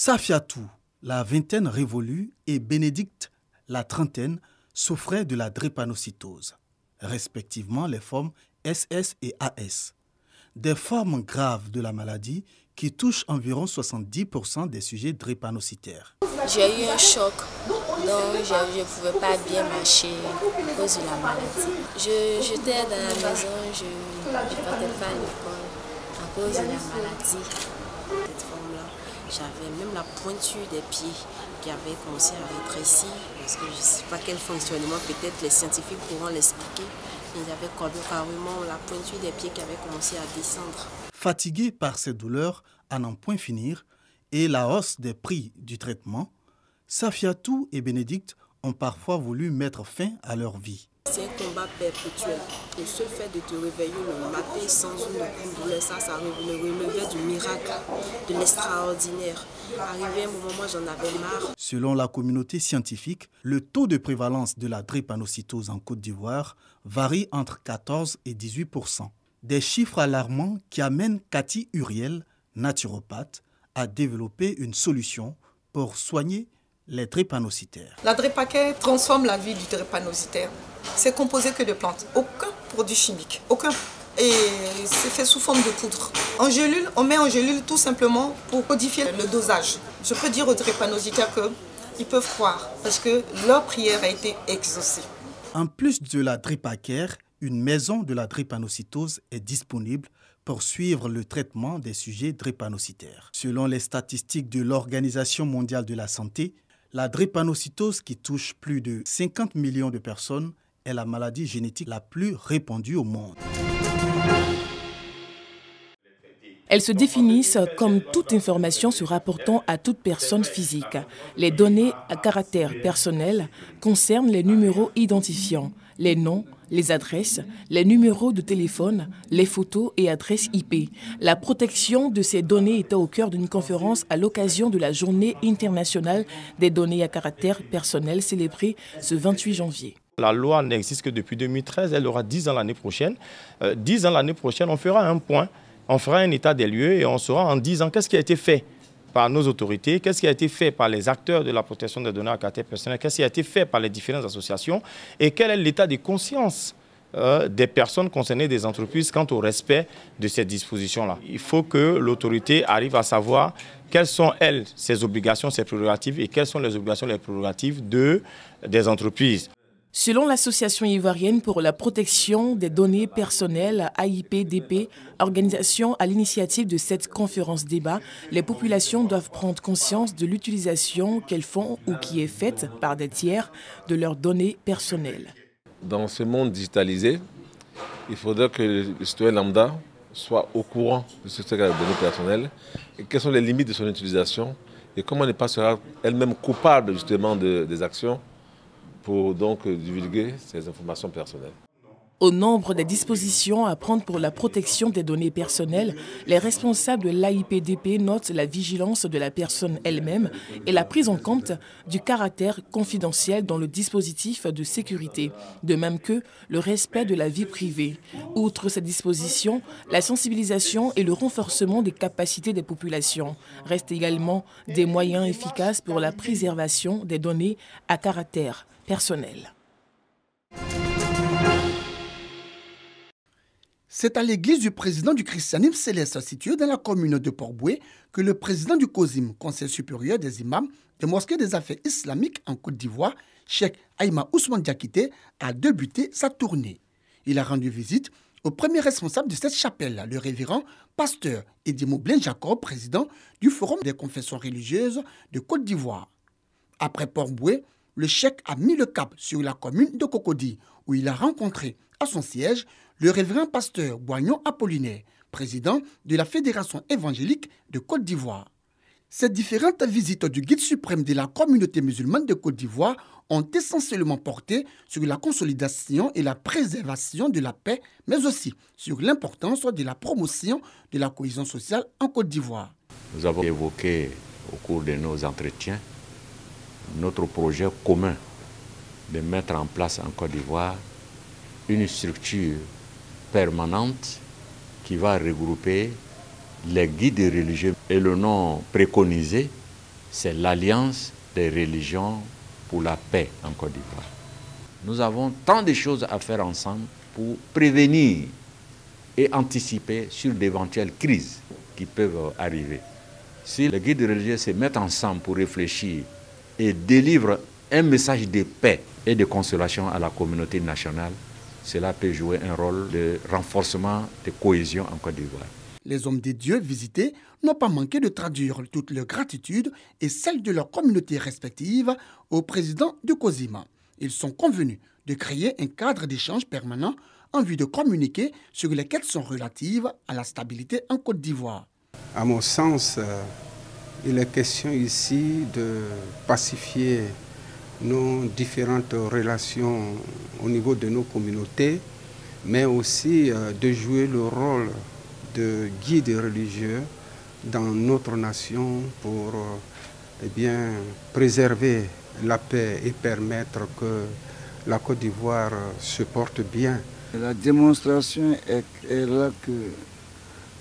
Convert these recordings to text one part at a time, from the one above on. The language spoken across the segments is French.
Safiatou, la vingtaine révolue, et Bénédicte, la trentaine, souffraient de la drépanocytose, respectivement les formes SS et AS. Des formes graves de la maladie qui touchent environ 70% des sujets drépanocytaires. J'ai eu un choc, donc je ne pouvais pas bien marcher à cause de la maladie. J'étais dans la maison, je ne partais pas à l'école à cause de la maladie. Cette forme-là, j'avais même la pointure des pieds qui avait commencé à rétrécir, parce que je ne sais pas quel fonctionnement, peut-être les scientifiques pourront l'expliquer. Il y avait carrément la pointure des pieds qui avait commencé à descendre. Fatigués par ces douleurs à n'en point finir et la hausse des prix du traitement, Safiatou et Bénédicte ont parfois voulu mettre fin à leur vie. C'est un combat perpétuel. Le seul fait de te réveiller le matin sans une douleur, ça relevait du miracle, de l'extraordinaire. Arrivé à un moment, moi, j'en avais marre. Selon la communauté scientifique, le taux de prévalence de la drépanocytose en Côte d'Ivoire varie entre 14 et 18%. Des chiffres alarmants qui amènent Cathy Uriel, naturopathe, à développer une solution pour soigner les drépanocytaires. La drépacare transforme la vie du drépanocytaire. C'est composé que de plantes, aucun produit chimique, aucun. Et c'est fait sous forme de poudre. En gélule, on met en gélule tout simplement pour codifier le dosage. Je peux dire aux drépanocytaires qu'ils peuvent croire parce que leur prière a été exaucée. En plus de la drépacare, une maison de la drépanocytose est disponible pour suivre le traitement des sujets drépanocytaires. Selon les statistiques de l'Organisation mondiale de la santé, la drépanocytose qui touche plus de 50 millions de personnes est la maladie génétique la plus répandue au monde. Elles se définissent comme toute information se rapportant à toute personne physique. Les données à caractère personnel concernent les numéros identifiants, les noms, les adresses, les numéros de téléphone, les photos et adresses IP. La protection de ces données était au cœur d'une conférence à l'occasion de la Journée internationale des données à caractère personnel célébrée ce 28 janvier. La loi n'existe que depuis 2013, elle aura 10 ans l'année prochaine. 10 ans l'année prochaine, on fera un point, on fera un état des lieux et on saura en 10 ans qu'est-ce qui a été fait par nos autorités, qu'est-ce qui a été fait par les acteurs de la protection des données à caractère personnel, qu'est-ce qui a été fait par les différentes associations et quel est l'état de conscience des personnes concernées, des entreprises, quant au respect de ces dispositions-là. Il faut que l'autorité arrive à savoir quelles sont, elles, ses obligations, ses prérogatives et quelles sont les obligations, les prérogatives des entreprises. Selon l'Association ivoirienne pour la protection des données personnelles, AIPDP, organisation à l'initiative de cette conférence débat, les populations doivent prendre conscience de l'utilisation qu'elles font ou qui est faite par des tiers de leurs données personnelles. Dans ce monde digitalisé, il faudrait que le citoyen lambda soit au courant de ce qu'est la donnée personnelle et quelles sont les limites de son utilisation et comment ne pas sera elle-même coupable justement des actions pour donc divulguer ces informations personnelles. Au nombre des dispositions à prendre pour la protection des données personnelles, les responsables de l'AIPDP notent la vigilance de la personne elle-même et la prise en compte du caractère confidentiel dans le dispositif de sécurité, de même que le respect de la vie privée. Outre ces dispositions, la sensibilisation et le renforcement des capacités des populations restent également des moyens efficaces pour la préservation des données à caractère personnel. C'est à l'église du président du christianisme céleste située dans la commune de Port-Bouët que le président du COSIM, Conseil supérieur des imams des mosquées des affaires islamiques en Côte d'Ivoire, Cheikh Aïma Ousmane Diakité, a débuté sa tournée. Il a rendu visite au premier responsable de cette chapelle, le révérend pasteur Edimo Blain Jacob, président du Forum des confessions religieuses de Côte d'Ivoire. Après Port-Bouët, le cheikh a mis le cap sur la commune de Cocody, où il a rencontré à son siège le révérend pasteur Boignon Apollinaire, président de la Fédération évangélique de Côte d'Ivoire. Ces différentes visites du guide suprême de la communauté musulmane de Côte d'Ivoire ont essentiellement porté sur la consolidation et la préservation de la paix, mais aussi sur l'importance de la promotion de la cohésion sociale en Côte d'Ivoire. Nous avons évoqué au cours de nos entretiens notre projet commun de mettre en place en Côte d'Ivoire une structure permanente qui va regrouper les guides religieux. Et le nom préconisé c'est l'Alliance des religions pour la paix en Côte d'Ivoire. Nous avons tant de choses à faire ensemble pour prévenir et anticiper sur d'éventuelles crises qui peuvent arriver. Si les guides religieux se mettent ensemble pour réfléchir et délivrent un message de paix et de consolation à la communauté nationale, cela peut jouer un rôle de renforcement de cohésion en Côte d'Ivoire. Les hommes des dieux visités n'ont pas manqué de traduire toute leur gratitude et celle de leurs communautés respectives au président du COSIMA. Ils sont convenus de créer un cadre d'échange permanent en vue de communiquer sur les questions relatives à la stabilité en Côte d'Ivoire. À mon sens, il est question ici de pacifier nos différentes relations au niveau de nos communautés, mais aussi de jouer le rôle de guide religieux dans notre nation pour préserver la paix et permettre que la Côte d'Ivoire se porte bien. La démonstration est là que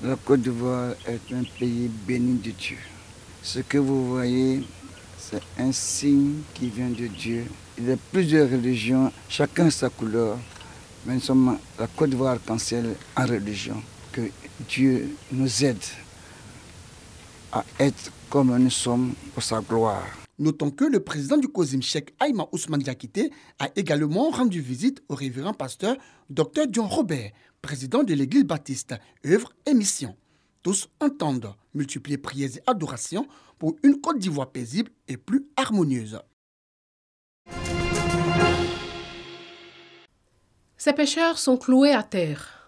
la Côte d'Ivoire est un pays béni de Dieu. Ce que vous voyez, c'est un signe qui vient de Dieu. Il y a plusieurs religions, chacun sa couleur, mais nous sommes la Côte d'Ivoire arc-en-ciel en religion. Que Dieu nous aide à être comme nous sommes pour sa gloire. Notons que le président du COSIM, Cheikh Aïma Ousmane Diakité, a également rendu visite au révérend pasteur Dr John Robert, président de l'église baptiste, œuvre et mission. Tous entendent multiplier prières et adorations pour une Côte d'Ivoire paisible et plus harmonieuse. Ces pêcheurs sont cloués à terre.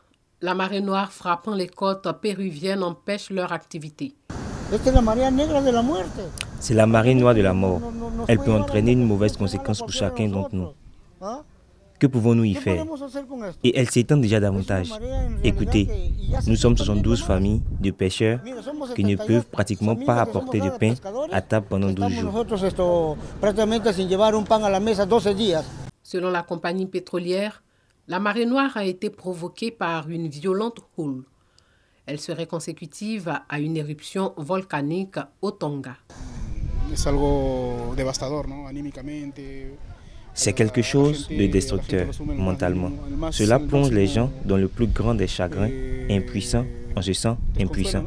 La marée noire frappant les côtes péruviennes empêche leur activité. C'est la marée noire de la mort. Elle peut entraîner une mauvaise conséquence pour chacun d'entre nous. Que pouvons-nous y faire? Et elle s'étend déjà davantage. Écoutez, nous sommes 72 familles de pêcheurs qui ne peuvent pratiquement pas apporter de pain à table pendant 12 jours. Selon la compagnie pétrolière, la marée noire a été provoquée par une violente houle. Elle serait consécutive à une éruption volcanique au Tonga. C'est quelque chose de destructeur mentalement. Cela plonge les gens dans le plus grand des chagrins, impuissants, on se sent impuissant.